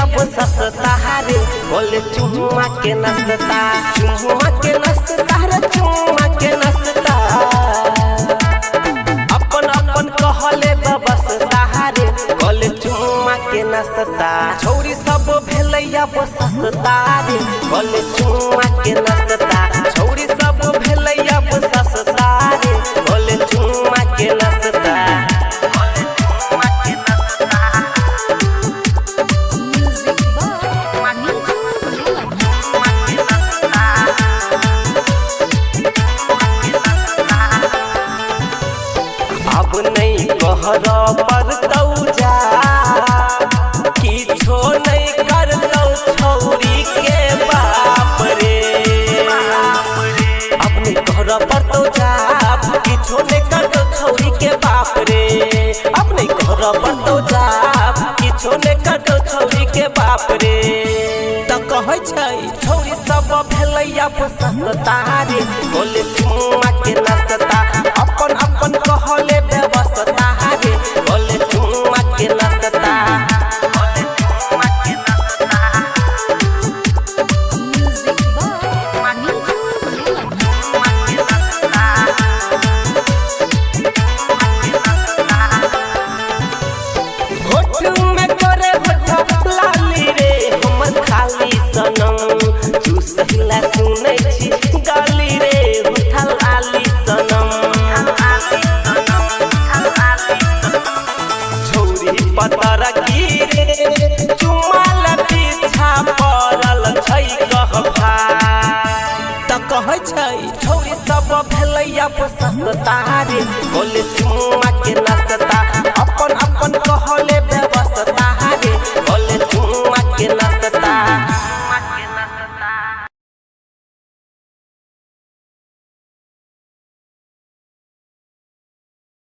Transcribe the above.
सस्तारे बोले चुम्मा के नसता चुम्मा के नसता रे चुम्मा के नसता अपन अपन कहले बस सहारे बोले चुम्मा के नसता छौरी सब भेलैया सस्ता रे बोले चुम्मा के नसता छौरी सब भेलैया सस्ता रे बोले चुम्मा के नसता अब नहीं कहरा पर तौजा किछो नहीं कर दो छौरी के बाप रे अब नहीं कहरा पर तौजा किछो नहीं कर दो छौरी के बाप रे अब नहीं कहरा पर तौजा किछो नहीं कर दो छौरी के बाप रे त कहै छै छौरी सब भेलैया सस्ता रे बोले चुम्मा के नसता अपन अपन कहले व्यवस्था रे बोले चुम्मा के नसता सहिला सुनै छी गाली रे उठल आली सनम छौरी पतर की रे चुमाल पीछा पड़ल छै कहभा त कहै छै छौरी सब भेलैया सस्ता रे बोले चुम्मा के